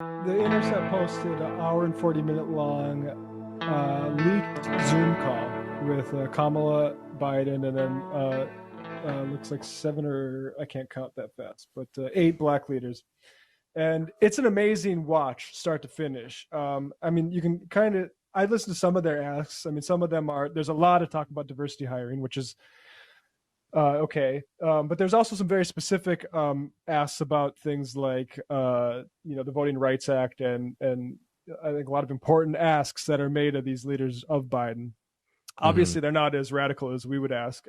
The Intercept posted an hour and 40-minute long leaked Zoom call with Kamala, Biden, and then looks like seven, or I can't count that fast, but eight black leaders. And it's an amazing watch, start to finish. I mean, you can kind of, I listened to some of their asks. I mean, some of them are, there's a lot of talk about diversity hiring, which is okay. But there's also some very specific asks about things like, the Voting Rights Act, and I think a lot of important asks that are made of these leaders of Biden. Obviously, they're not as radical as we would ask.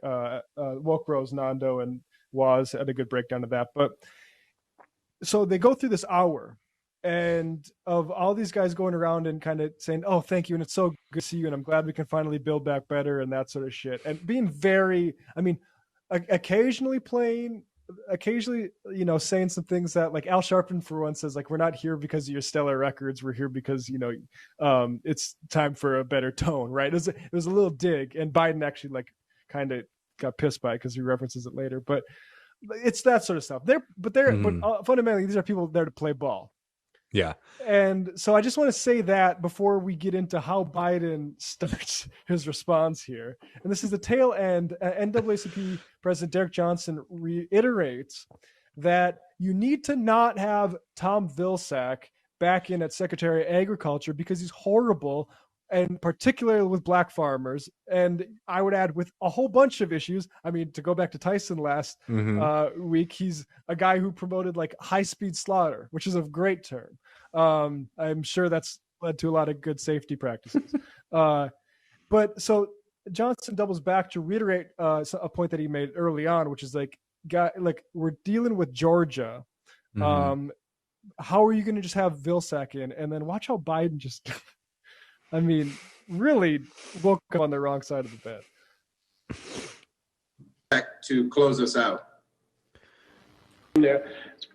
Woke Rose, Nando, and Waz had a good breakdown of that. But so they go through this hour, and of all these guys going around and kind of saying, "Oh, thank you, and it's so good to see you, and I'm glad we can finally build back better," and that sort of shit, and being very, I mean, occasionally, saying some things that, like, Al Sharpton for one says, like, "We're not here because of your stellar records. We're here because it's time for a better tone." Right? It was a little dig, and Biden actually, like, kind of got pissed by it because he references it later, but it's that sort of stuff. But fundamentally, these are people there to play ball. Yeah. And so I just want to say that before we get into how Biden starts his response here. And this is the tail end. NAACP President Derek Johnson reiterates that you need to not have Tom Vilsack back in at Secretary of Agriculture because he's horrible, and particularly with black farmers. And I would add, with a whole bunch of issues. I mean, to go back to Tyson last week, he's a guy who promoted, like, high-speed slaughter, which is a great term. I'm sure that's led to a lot of good safety practices. But so Johnson doubles back to reiterate a point that he made early on, which is like, we're dealing with Georgia. How are you going to just have Vilsack in? And then watch how Biden just... I mean, really woke up on the wrong side of the bed. To close us out. Yeah,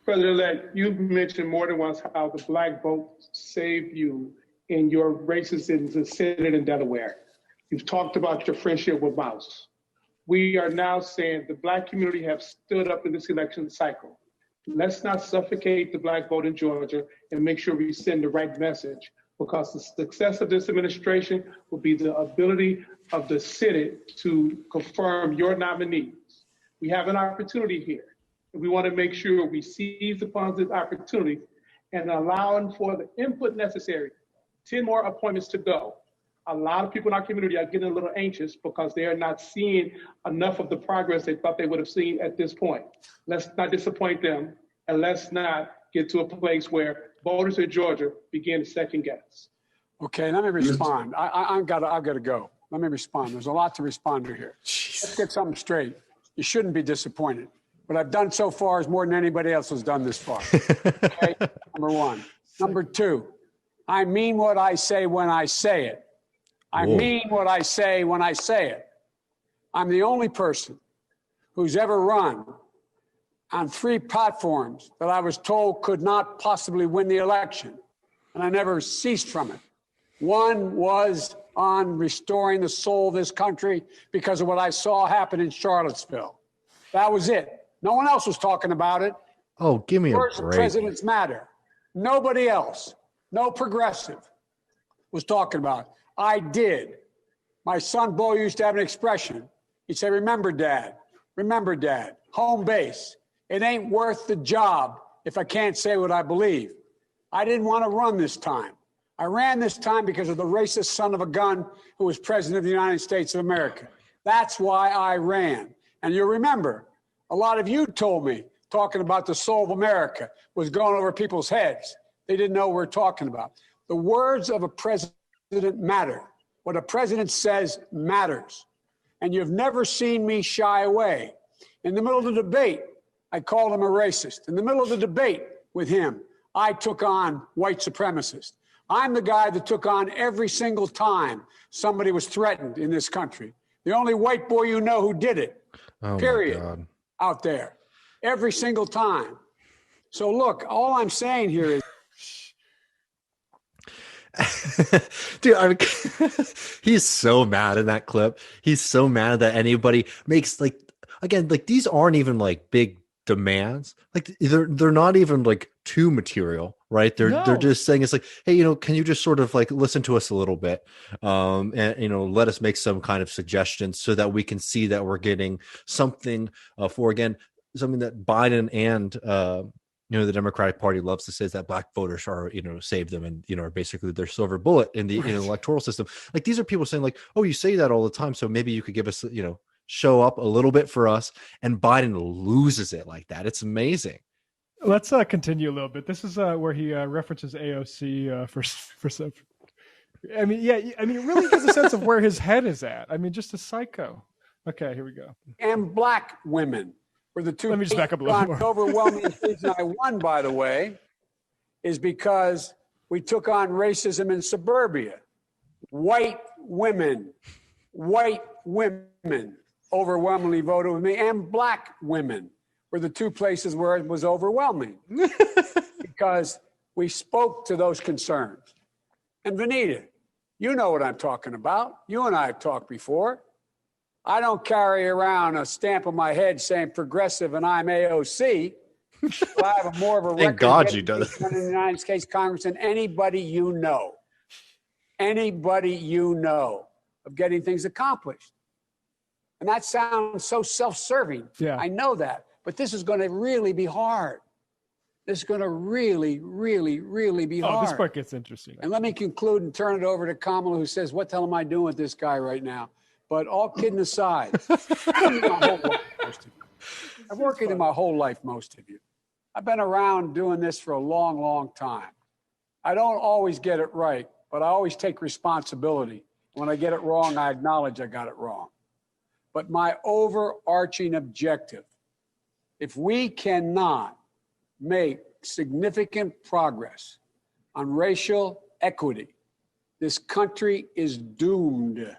President-elect, you've mentioned more than once how the black vote saved you in your races in the Senate in Delaware. You've talked about your friendship with Mouse. We are now saying the black community have stood up in this election cycle. Let's not suffocate the black vote in Georgia, and make sure we send the right message, because the success of this administration will be the ability of the Senate to confirm your nominees. We have an opportunity here, and we want to make sure we seize upon this opportunity and allowing for the input necessary. 10 more appointments to go. A lot of people in our community are getting a little anxious because they are not seeing enough of the progress they thought they would have seen at this point. Let's not disappoint them, and let's not get to a place where voters in Georgia begin to second guess. Okay, let me respond. I've got to go. Let me respond. There's a lot to respond to here. Let's get something straight. You shouldn't be disappointed. What I've done so far is more than anybody else has done this far. Okay, number one. Number two, I mean what I say when I say it. I mean what I say when I say it. I'm the only person who's ever run on 3 platforms that I was told could not possibly win the election, and I never ceased from it. One was on restoring the soul of this country because of what I saw happen in Charlottesville. That was it. No one else was talking about it. Oh, give me a break. Words of presidents matter. Nobody else, no progressive, was talking about it. I did. My son Bo used to have an expression. He'd say, remember, Dad, home base. It ain't worth the job if I can't say what I believe. I didn't want to run this time. I ran this time because of the racist son of a gun who was president of the United States of America. That's why I ran. And you'll remember, a lot of you told me talking about the soul of America was going over people's heads. They didn't know what we're talking about. The words of a president matter. What a president says matters. And you've never seen me shy away. In the middle of the debate, I called him a racist. In the middle of the debate with him, I took on white supremacists. I'm the guy that took on every single time somebody was threatened in this country. The only white boy you know who did it, period, out there. Every single time. So look, all I'm saying here is, dude, I mean, he's so mad in that clip. He's so mad that anybody makes, like, again, like, these aren't even like big demands. Like, they're not even like too material, right? They're No. just saying, it's like, hey, you know, can you just sort of like listen to us a little bit, and you know, let us make some kind of suggestions so that we can see that we're getting something for, again, something that Biden and you know, the Democratic Party loves to say, is that black voters are, you know, save them, and you know, are basically their silver bullet in the electoral system. Like, these are people saying like, oh, you say that all the time, so maybe you could give us, you know, show up a little bit for us. And Biden loses it like that. It's amazing. Let's continue a little bit. This is where he references AOC for some. I mean, yeah, I mean, it really gives a sense of where his head is at. I mean, just a psycho. Okay, here we go. And black women were the two. Let me just back up a little more. The overwhelming reason I won, by the way, is because we took on racism in suburbia. White women overwhelmingly voted with me, and black women were the two places where it was overwhelming because we spoke to those concerns. And Vanita, you know what I'm talking about. You and I have talked before. I don't carry around a stamp on my head saying progressive and I'm AOC. But I have more of a record. Thank God you do in the United States Congress than anybody you know. Anybody you know of getting things accomplished. And that sounds so self-serving. Yeah. I know that. But this is going to really be hard. This is going to really, really, really be hard. Oh, this part gets interesting. And let me conclude and turn it over to Kamala, who says, what the hell am I doing with this guy right now? But all kidding aside, I've worked in my whole life, most of you. I've been around doing this for a long, long time. I don't always get it right, but I always take responsibility. When I get it wrong, I acknowledge I got it wrong. But my overarching objective, if we cannot make significant progress on racial equity, this country is doomed.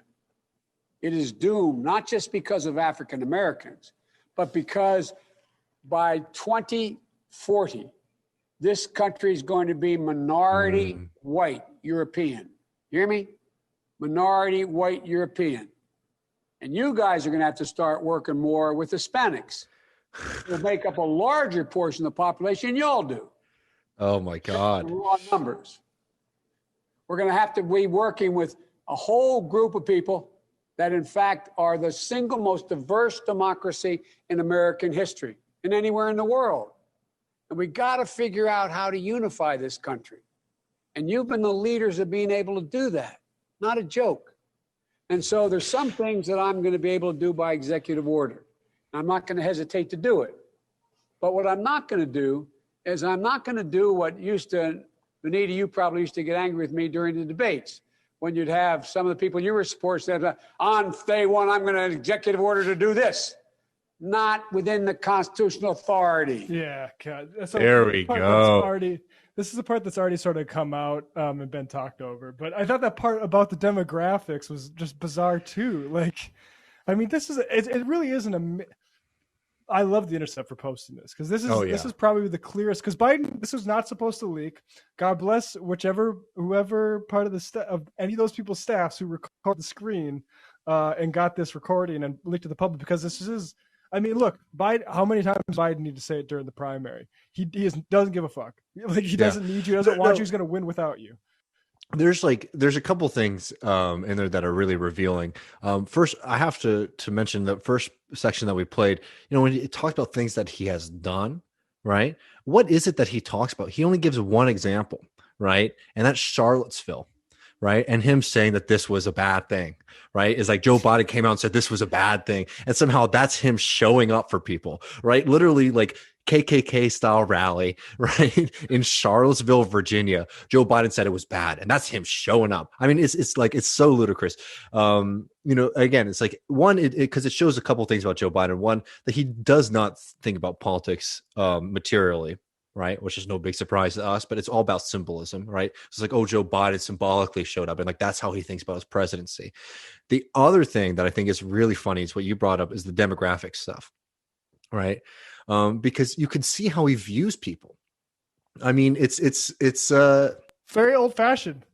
It is doomed, not just because of African Americans, but because by 2040, this country is going to be minority white European. You hear me? Minority white European. And you guys are going to have to start working more with Hispanics. Will make up a larger portion of the population than y'all do. Oh my God. Raw numbers. We're going to have to be working with a whole group of people that in fact are the single most diverse democracy in American history and anywhere in the world. And we got to figure out how to unify this country. And you've been the leaders of being able to do that. Not a joke. And so there's some things that I'm going to be able to do by executive order. I'm not going to hesitate to do it. But what I'm not going to do is I'm not going to do what used to, Vanita, you probably used to get angry with me during the debates when you'd have some of the people you were supporting say, on day one, I'm going to executive order to do this. Not within the constitutional authority. Yeah, God. So There we go. This is the part that's already sort of come out and been talked over. But I thought that part about the demographics was just bizarre too. Like, I mean, it really isn't I love The Intercept for posting this because this is probably the clearest. Because Biden, this was not supposed to leak. God bless whoever part of of any of those people's staffs who recorded the screen and got this recording and leaked to the public, because this is. I mean, look, Biden. How many times does Biden need to say it during the primary? He doesn't give a fuck. Like, he doesn't need you. Doesn't want you. He's going to win without you. There's a couple things in there that are really revealing. First, I have to mention the first section that we played. You know, when he talks about things that he has done, right? What is it that he talks about? He only gives one example, right? And that's Charlottesville, right? And him saying that this was a bad thing, right? Is like Joe Biden came out and said this was a bad thing, and somehow that's him showing up for people, right? Literally, like KKK style rally, right? In Charlottesville, Virginia. Joe Biden said it was bad, and that's him showing up. I mean, it's like, it's so ludicrous. You know, again, it's like because it shows a couple things about Joe Biden. One, that he does not think about politics materially, right? Which is no big surprise to us, but it's all about symbolism, right? It's like, oh, Joe Biden symbolically showed up, and like that's how he thinks about his presidency. The other thing that I think is really funny is what you brought up, is the demographic stuff, right? Because you can see how he views people. I mean, it's very old fashioned.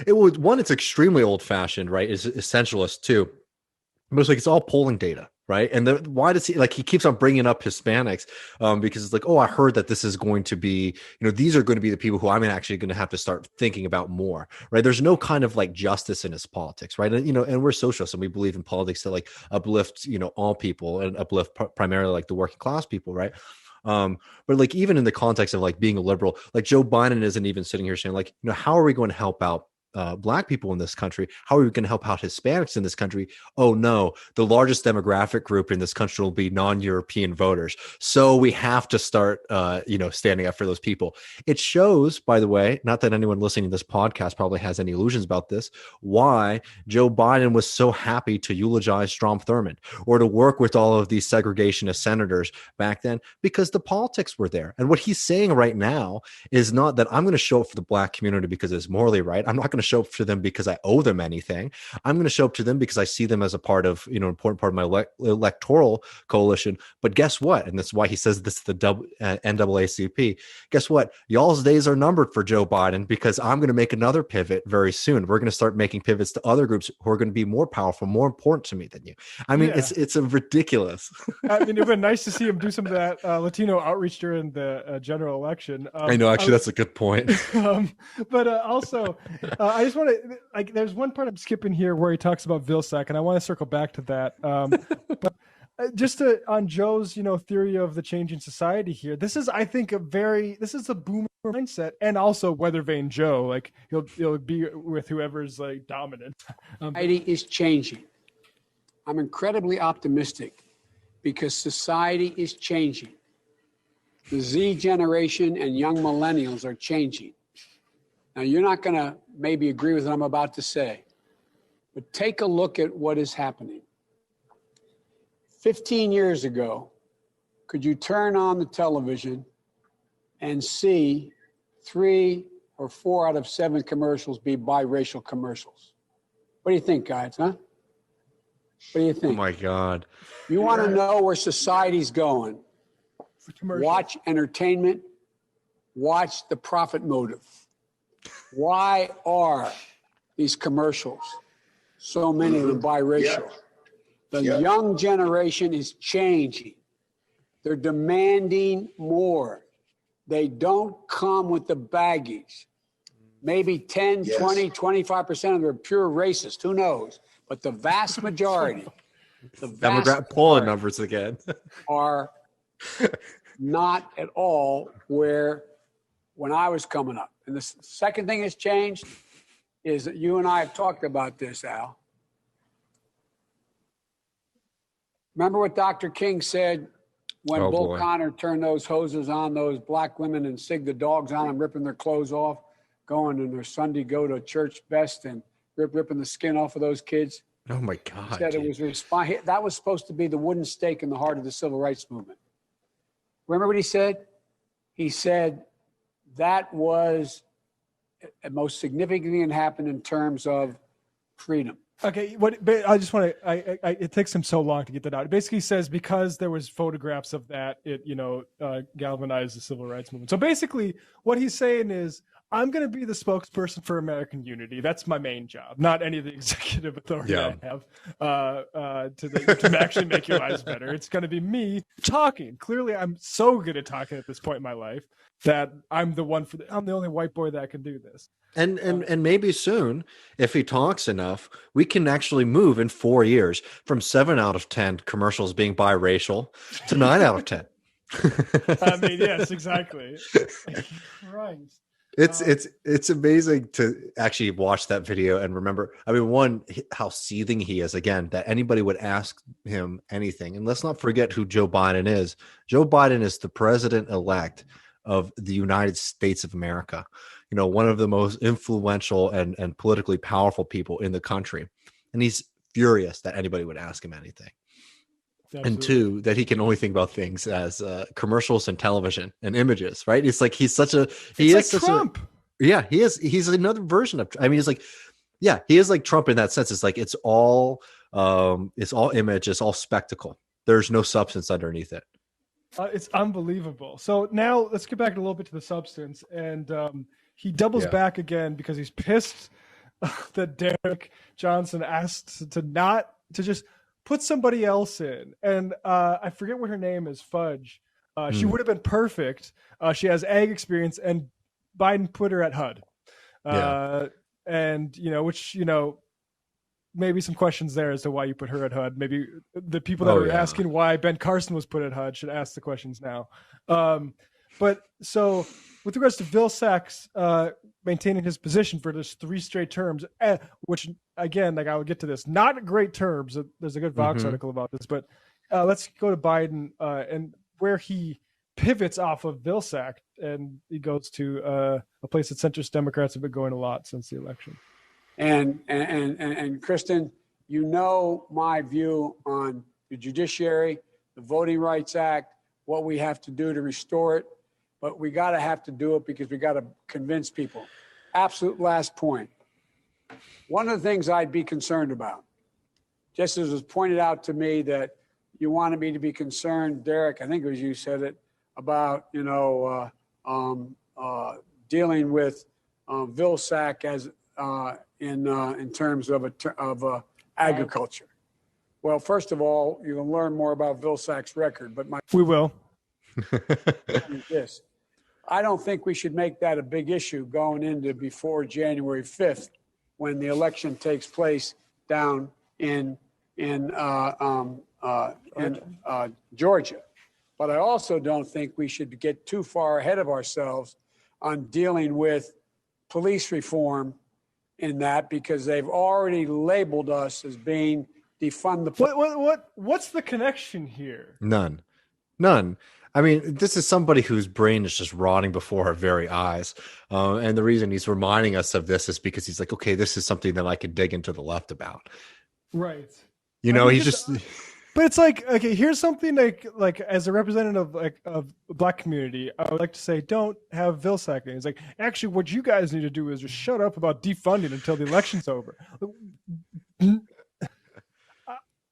It's extremely old fashioned, right? It's essentialist too. But it's like, it's all polling data, right? And why does he keeps on bringing up Hispanics because it's like, oh, I heard that this is going to be, these are going to be the people who I'm actually going to have to start thinking about more, right? There's no kind of like justice in his politics, right? And and we're socialists and we believe in politics to like uplift all people and uplift primarily like the working class people, right? But like even in the context of like being a liberal, like Joe Biden isn't even sitting here saying like, how are we going to help out Black people in this country? How are we going to help out Hispanics in this country? Oh no, the largest demographic group in this country will be non-European voters. So we have to start, standing up for those people. It shows, by the way, not that anyone listening to this podcast probably has any illusions about this, why Joe Biden was so happy to eulogize Strom Thurmond or to work with all of these segregationist senators back then, because the politics were there. And what he's saying right now is not that I'm going to show up for the Black community because it's morally right. I'm not going to show up to them because I owe them anything. I'm going to show up to them because I see them as a part of, important part of my electoral coalition. But guess what? And that's why he says this to the NAACP. Guess what? Y'all's days are numbered for Joe Biden, because I'm going to make another pivot very soon. We're going to start making pivots to other groups who are going to be more powerful, more important to me than you. I mean, it's a ridiculous. I mean, it'd been nice to see him do some of that Latino outreach during the general election. I know, actually, that's a good point. But also, I just want to, there's one part I'm skipping here where he talks about Vilsack, and I want to circle back to that. But just on Joe's, theory of the change in society here, this is, I think, this is a boomer mindset, and also weather vane Joe, like he'll be with whoever's like dominant. Society is changing. I'm incredibly optimistic because society is changing. The Z generation and young millennials are changing. Now, you're not going to maybe agree with what I'm about to say, but take a look at what is happening. 15 years ago, could you turn on the television and see 3 or 4 out of 7 commercials be biracial commercials? What do you think, guys, huh? What do you think? Oh, my God. You want to know where society's going? Watch entertainment. Watch the profit motive. Why are these commercials, so many of them biracial? The young generation is changing. They're demanding more. They don't come with the baggage. Maybe 10, 20, 25% of them are pure racist. Who knows? But the vast majority, Demographic polling numbers again, are not at all where when I was coming up. And the second thing that's changed is that you and I have talked about this, Al. Remember what Dr. King said when Bull Connor turned those hoses on those Black women and sigged the dogs on them, ripping their clothes off, going in their Sunday go to church best and ripping the skin off of those kids? Oh, my God. He said it was that was supposed to be the wooden stake in the heart of the civil rights movement. Remember what he said? He said that was most significant thing that happened in terms of freedom. Okay, but I just want to. It takes him so long to get that out. It basically says because there was photographs of that, it galvanized the civil rights movement. So basically, what he's saying is, I'm going to be the spokesperson for American unity. That's my main job, not any of the executive authority I have to actually make your lives better. It's going to be me talking. Clearly, I'm so good at talking at this point in my life that I'm the only white boy that can do this. And maybe soon, if he talks enough, we can actually move in 4 years from 7 out of 10 commercials being biracial to 9 out of 10. I mean, yes, exactly. Christ. It's amazing to actually watch that video and remember. I mean, one, how seething he is, again, that anybody would ask him anything. And let's not forget who Joe Biden is. Joe Biden is the president-elect of the United States of America. One of the most influential and politically powerful people in the country. And he's furious that anybody would ask him anything. Absolutely. And 2, that he can only think about things as commercials and television and images, right? It's like he is like Trump. He is. He's another version of. I mean, it's like, he is like Trump in that sense. It's like it's all image, it's all spectacle. There's no substance underneath it. It's unbelievable. So now let's get back a little bit to the substance, and he doubles back again because he's pissed that Derek Johnson asked to just put somebody else in, and I forget what her name is. Fudge. She would have been perfect. She has ag experience, and Biden put her at HUD. And which maybe some questions there as to why you put her at HUD. Maybe the people that are asking why Ben Carson was put at HUD should ask the questions now. But so with regards to Vilsack's maintaining his position for just 3 straight terms, which again, like I would get to this, not great terms. There's a good Vox article about this, but let's go to Biden and where he pivots off of Vilsack, and he goes to a place that centrist Democrats have been going a lot since the election. And Kristen, my view on the judiciary, the Voting Rights Act, what we have to do to restore it, but we have to do it because we got to convince people. Absolute last point. One of the things I'd be concerned about, just as was pointed out to me that you wanted me to be concerned, Derek, I think it was you said it, about, dealing with Vilsack as in terms of agriculture. Well, first of all, you can learn more about Vilsack's record, but we will. This, I don't think we should make that a big issue going into before January 5th, when the election takes place down in Georgia. But I also don't think we should get too far ahead of ourselves on dealing with police reform in that, because they've already labeled us as being defund the police. What's the connection here? None. I mean, this is somebody whose brain is just rotting before our very eyes. And the reason he's reminding us of this is because he's like, okay, this is something that I could dig into the left about. Right. He's just... But it's like, okay, here's something like as a representative of the Black community, I would like to say, don't have Vilsack in. It's like, actually, what you guys need to do is just shut up about defunding until the election's over.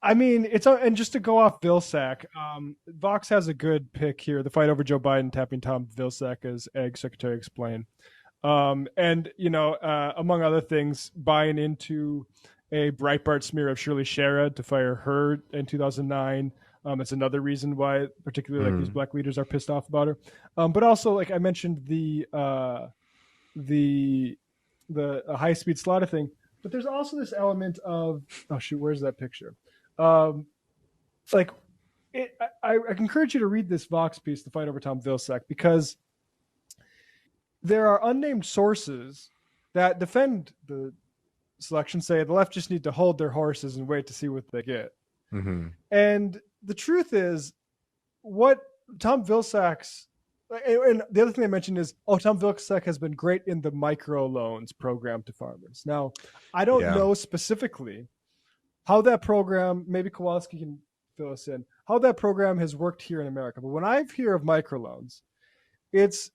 I mean, and just to go off Vilsack, Vox has a good pick here. The fight over Joe Biden tapping Tom Vilsack as Ag Secretary explained. And, among other things, buying into a Breitbart smear of Shirley Sherrod to fire her in 2009. It's another reason why, particularly these Black leaders are pissed off about her. But also, like I mentioned, the high-speed slaughter thing. But there's also this element of, oh shoot, where's that picture? I encourage you to read this Vox piece, The Fight Over Tom Vilsack, because there are unnamed sources that defend the selection, say the left just need to hold their horses and wait to see what they get. And the truth is, what Tom Vilsack's, and the other thing I mentioned is, Tom Vilsack has been great in the microloans program to farmers. Now, I don't know specifically how that program, maybe Kowalski can fill us in, how that program has worked here in America. But when I hear of microloans, it's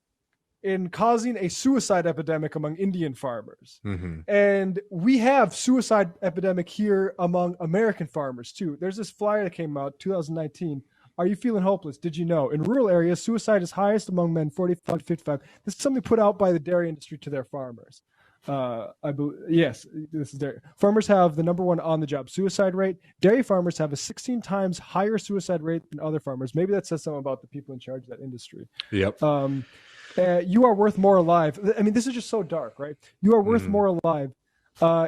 in causing a suicide epidemic among Indian farmers. And we have suicide epidemic here among American farmers too. There's this flyer that came out 2019. Are you feeling hopeless? Did you know? In rural areas, suicide is highest among men 45 to 55. This is something put out by the dairy industry to their farmers. I believe, yes, this is dairy. Farmers have the number one on-the-job suicide rate. Dairy farmers have a 16 times higher suicide rate than other farmers. Maybe that says something about the people in charge of that industry. Yep. You are worth more alive. I mean, this is just so dark, right? You are worth more alive.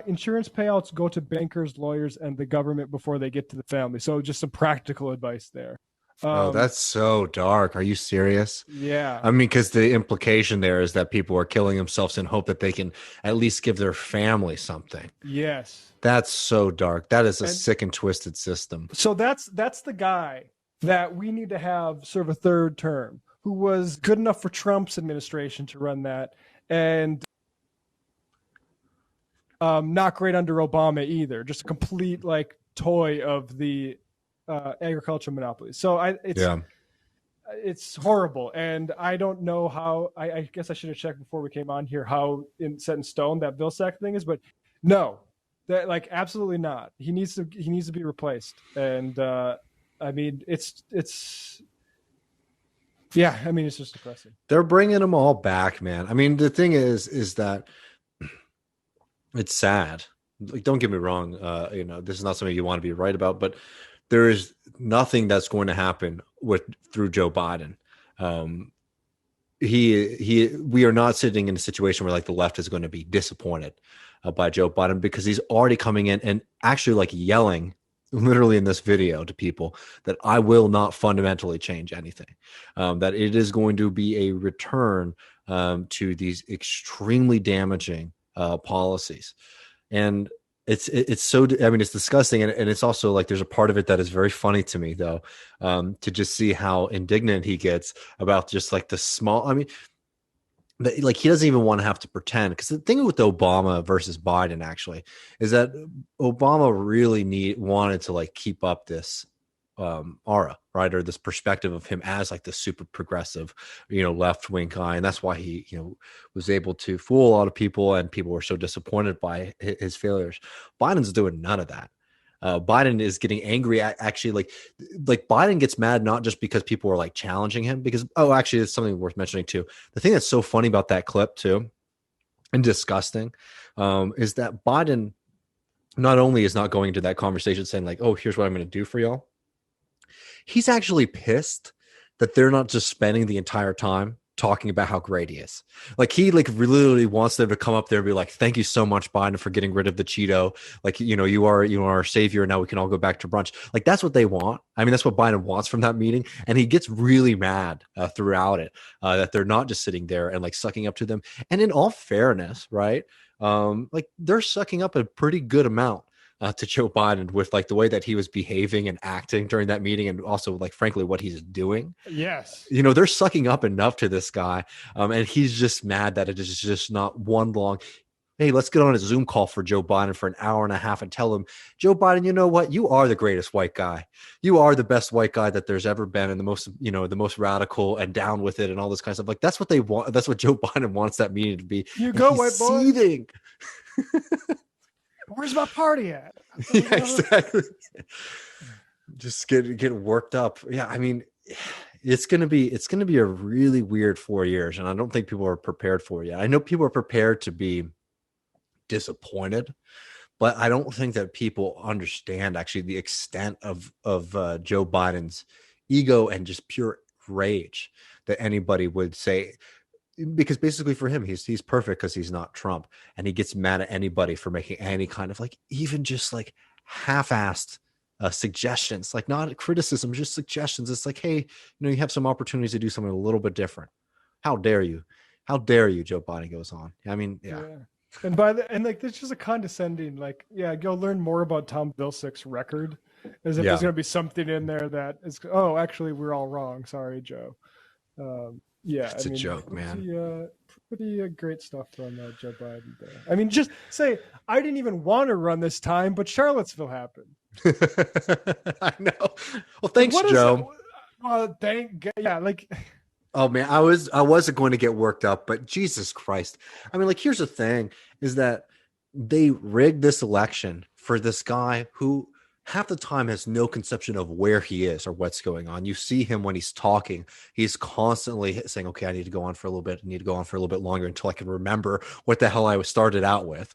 Insurance payouts go to bankers, lawyers, and the government before they get to the family. So just some practical advice there. That's so dark. Are you serious? Yeah. I mean, because the implication there is that people are killing themselves in hope that they can at least give their family something. Yes. That's so dark. That is a sick and twisted system. So that's the guy that we need to have serve a third term, who was good enough for Trump's administration to run that, and not great under Obama either. Just a complete toy of the agricultural monopoly. So it's horrible, and I don't know how. I guess I should have checked before we came on here how set in stone that Vilsack thing is, but no, that absolutely not. He needs to be replaced, and I mean it's yeah. I mean it's just depressing. They're bringing them all back, man. I mean the thing is that it's sad like, don't get me wrong, this is not something you want to be right about, but there is nothing that's going to happen through Joe Biden. We are not sitting in a situation where like the left is going to be disappointed by Joe Biden, because he's already coming in and actually like yelling literally in this video to people that I will not fundamentally change anything, that it is going to be a return to these extremely damaging policies. And it's so, I mean, it's disgusting. And it's also like, there's a part of it that is very funny to me though, to just see how indignant he gets about just like the small, I mean, like he doesn't even want to have to pretend, because the thing with Obama versus Biden actually is that Obama really wanted to like keep up this aura, right, or this perspective of him as like the super progressive, left-wing guy, and that's why he was able to fool a lot of people, and people were so disappointed by his failures. Biden's doing none of that. Biden is getting angry at actually like Biden gets mad not just because people are like challenging him, because actually it's something worth mentioning too. The thing that's so funny about that clip too, and disgusting, is that Biden not only is not going into that conversation saying like, oh, here's what I'm going to do for y'all. He's actually pissed that they're not just spending the entire time talking about how great he is. Like he like literally wants them to come up there and be like, thank you so much, Biden, for getting rid of the Cheeto. Like, you are our savior. And now we can all go back to brunch. Like that's what they want. I mean, that's what Biden wants from that meeting. And he gets really mad throughout it, that they're not just sitting there and like sucking up to them. And in all fairness, right? Like they're sucking up a pretty good amount to Joe Biden with like the way that he was behaving and acting during that meeting, and also like frankly what he's doing. Yes, they're sucking up enough to this guy, and he's just mad that it is just not one long. Hey, let's get on a Zoom call for Joe Biden for an hour and a half and tell him, Joe Biden, you know what? You are the greatest white guy. You are the best white guy that there's ever been, and the most radical and down with it and all this kind of stuff. Like that's what they want. That's what Joe Biden wants that meeting to be. You go, white boy. Seething. Where's my party at? Yeah, exactly. Just get worked up. Yeah, I mean, it's gonna be a really weird 4 years, and I don't think people are prepared for it yet. I know people are prepared to be disappointed, but I don't think that people understand actually the extent of Joe Biden's ego and just pure rage that anybody would say. Because basically for him, he's perfect because he's not Trump, and he gets mad at anybody for making any kind of like even just like half-assed suggestions, like not criticism, just suggestions. It's like, hey, you have some opportunities to do something a little bit different. How dare you? How dare you? Joe Biden goes on. I mean, yeah. And like there's just a condescending like, yeah, go learn more about Tom Vilsack's record, as if there's going to be something in there that is, oh, actually we're all wrong. Sorry, Joe. Yeah, it's a joke, man. Pretty great stuff from Joe Biden there. I mean, just say, I didn't even want to run this time, but Charlottesville happened. I know. Well, thanks, Joe. Like. Oh man, I wasn't going to get worked up, but Jesus Christ. I mean, like, here's the thing: is that they rigged this election for this guy who half the time has no conception of where he is or what's going on. You see him when he's talking, he's constantly saying, okay, I need to go on for a little bit. I need to go on for a little bit longer until I can remember what the hell I was started out with.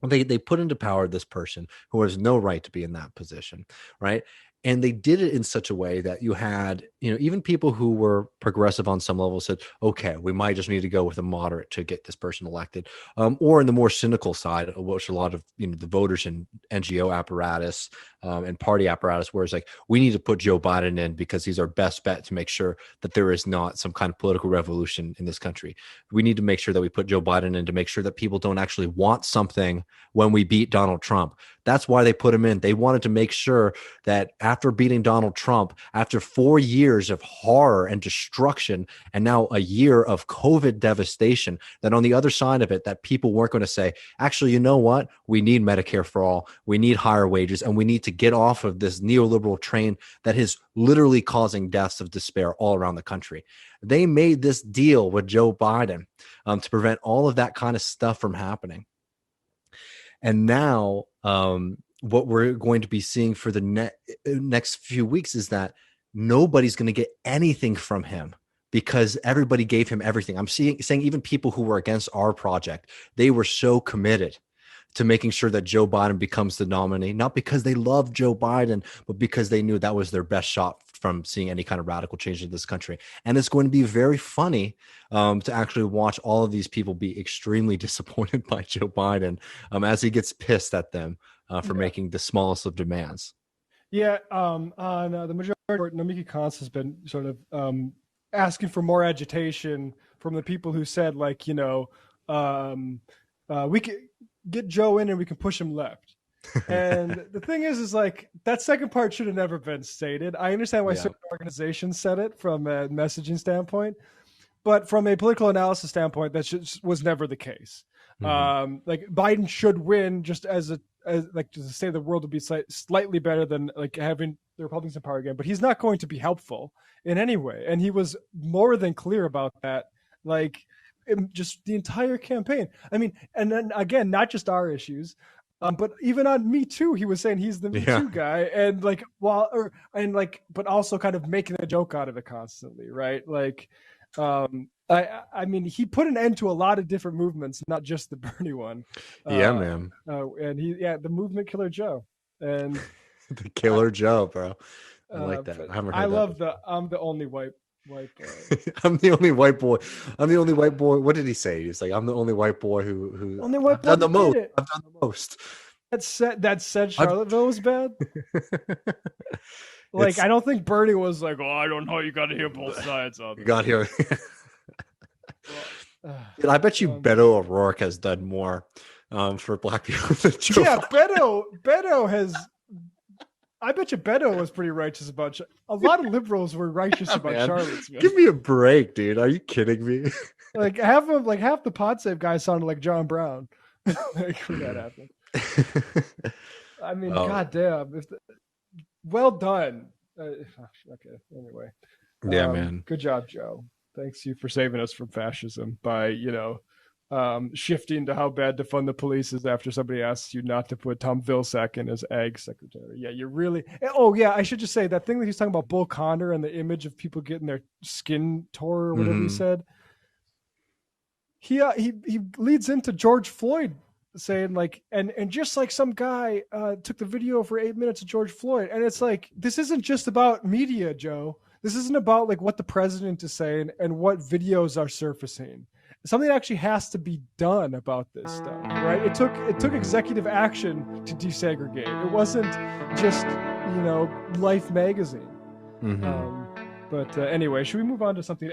They put into power this person who has no right to be in that position, right? And they did it in such a way that you had, even people who were progressive on some level said, okay, we might just need to go with a moderate to get this person elected. Or in the more cynical side, which a lot of, the voters and NGO apparatus and party apparatus, where it's like, we need to put Joe Biden in because he's our best bet to make sure that there is not some kind of political revolution in this country. We need to make sure that we put Joe Biden in to make sure that people don't actually want something when we beat Donald Trump. That's why they put him in. They wanted to make sure that after beating Donald Trump, after 4 years of horror and destruction, and now a year of COVID devastation, that on the other side of it, that people weren't going to say, actually, you know what? We need Medicare for all. We need higher wages, and we need to get off of this neoliberal train that is literally causing deaths of despair all around the country. They made this deal with Joe Biden to prevent all of that kind of stuff from happening. And now what we're going to be seeing for the next few weeks is that nobody's going to get anything from him because everybody gave him everything. I'm saying even people who were against our project, they were so committed to making sure that Joe Biden becomes the nominee, not because they love Joe Biden, but because they knew that was their best shot from seeing any kind of radical change in this country. And it's going to be very funny to actually watch all of these people be extremely disappointed by Joe Biden as he gets pissed at them for making the smallest of demands. Yeah, on the majority report, Nomiki Konst has been sort of asking for more agitation from the people who said, like, we can get Joe in and we can push him left. And the thing is like, that second part should have never been stated. I understand why certain organizations said it from a messaging standpoint, but from a political analysis standpoint, that was never the case. Like, Biden should win just as like, to say the world would be slightly better than like having the Republicans in power again, but he's not going to be helpful in any way. And he was more than clear about that. Like, just the entire campaign. I mean, and then again, not just our issues, but even on Me Too, he was saying he's the Me Too guy, and like, but also kind of making a joke out of it constantly, right? Like, I mean, he put an end to a lot of different movements, not just the Bernie one. Man. And the movement Killer Joe, and the Killer Joe, bro. I like that. I haven't heard love I'm the only white boy. I'm the only white boy. I'm the only white boy. What did he say? He's like, I'm the only white boy who only white boy done the most. it. I've done the most. That said Charlottesville was bad. Like, I don't think Bernie was like, oh, I don't know, you got to hear both sides of it. You got here. I bet you Beto O'Rourke has done more for Black people than Joe Biden. Beto has. I bet you Beto was pretty righteous about. A lot of liberals were righteous about Charlottesville. Give me a break, dude. Are you kidding me? Like, half the Pod Save guys sounded like John Brown. Like, when that happened. I mean, goddamn. Well done. Okay. Anyway. Yeah, man. Good job, Joe. Thanks you for saving us from fascism by, shifting to how bad to fund the police is after somebody asks you not to put Tom Vilsack in as ag secretary. Yeah, you're really. Oh, yeah. I should just say that thing that he's talking about Bull Connor and the image of people getting their skin tore or whatever he said. He leads into George Floyd saying, like, and just like some guy took the video for 8 minutes of George Floyd, and it's like, this isn't just about media, Joe. This isn't about like what the president is saying and what videos are surfacing. Something actually has to be done about this stuff, right? It took executive action to desegregate. It wasn't just Life magazine. But anyway, should we move on to something